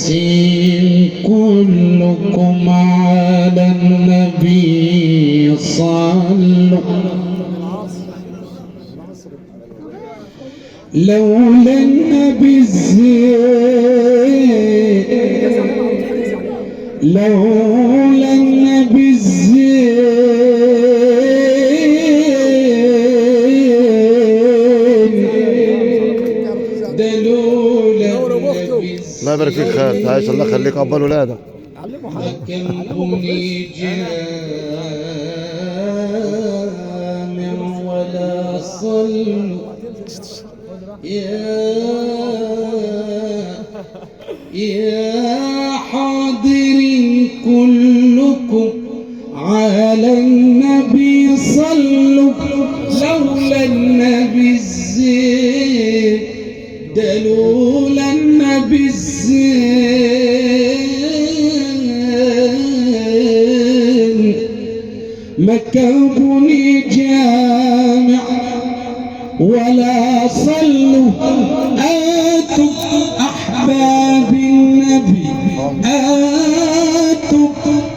ياسين كلكم على النبي صلوا لولا النبي الزين لولا النبي الزين دلولا النبي الزين الله يبارك فيك خالد، عايش الله يخليك عقبال ولادك. كم كوني جامع ولا صلوا يا حاضرين كلكم على النبي صلوا لولا النبي الزين دلولا النبي الزين ما كوني جامع ولا صلوا آتوا أحباب النبي آتوا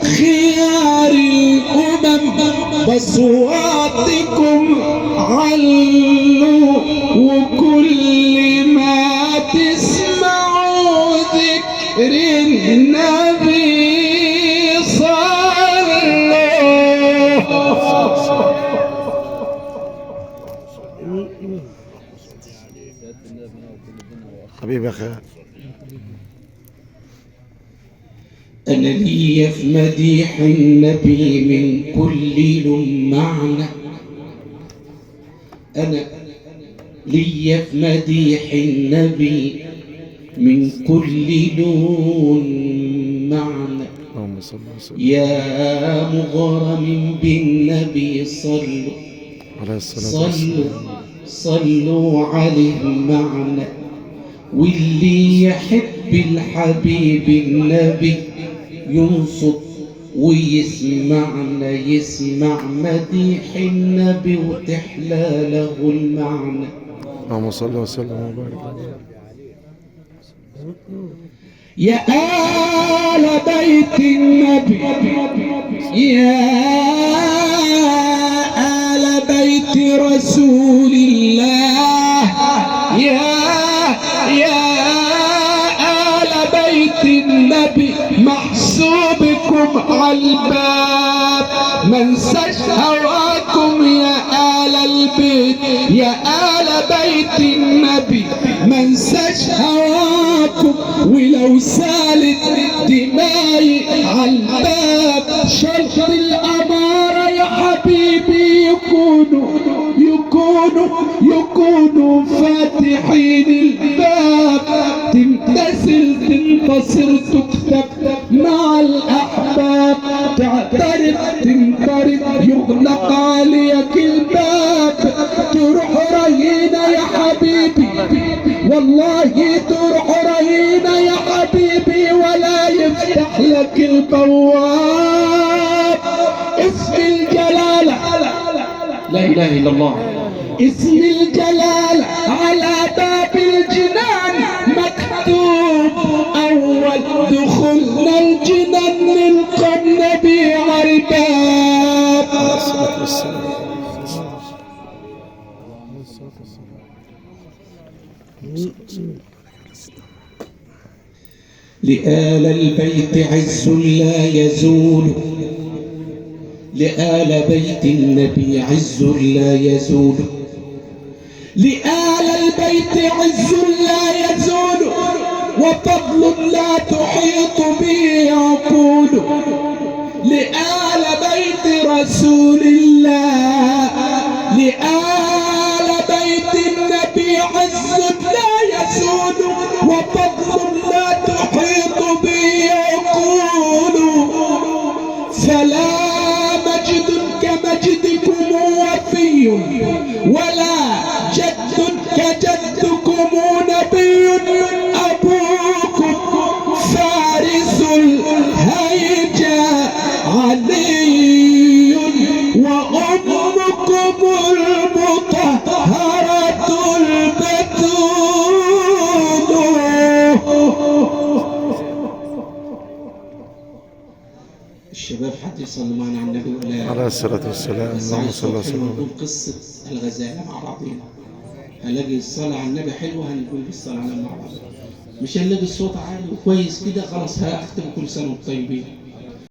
خيار الأمم بصواتكم علوا وكل ما تسمعوا ذكر النبي صلوا. حبيبي يا خالد. أنا لي في مديح النبي من كل لون معنى أنا لي في مديح النبي من كل لون معنى اللهم صل وسلم يا مغرم بالنبي صلوا عليه الصلاة والسلام. صلوا عليه معنا واللي يحب الحبيب النبي ينصت ويسمعنا يسمع مديح النبي وتحلى له المعنى. اللهم صل وسلم وبارك عليه. يا آل بيت النبي يا آل بيت رسول الله يا آل بيت النبي محسوبكم عالباب منساش هواكم يا آل البيت يا آل بيت النبي منساش هواكم ولو سالت دماي عالباب شرط الأمارة يا حبيبي يكونوا فاتحين الباب تمتثل تنتصر تكتب مع الأحباب تعترف تنقرض يغلق عليك الباب تروح رهينة يا حبيبي والله تروح رهينة يا حبيبي ولا يفتح لك البواب. اسم الجلالة لا إله إلا الله اسم الجلالة على باب الجنان مكتوب أول دخولنا الجنان نلقى النبي على الباب. الصلاة والسلام. لآل البيت عز لا يزول لآل بيت النبي عز لا يزول لآل البيت عز لا يزول وفضل لا تحيط به عقول لآل بيت رسول الله لآل بيت النبي عز لا يزول وفضل لا تحيط به عقول فلا مجد كمجدكم وفي ولا جد كجدكم نبي أبوكم فارس الهيجا علي وأمكم المطهرة البتول. الشباب حد يصلي معنا على النبي ولا عليه الصلاة والسلام. بس اللهم عايز صل صوت حلو وسلم. نقول قصة الغزالة مع بعضينا. هنلاقي الصلاة على النبي حلوة هنقول بالصلاة على النبي مع بعض. مش هنلاقي الصوت عالي وكويس كده خلاص هختم كل سنة وانتم طيبين.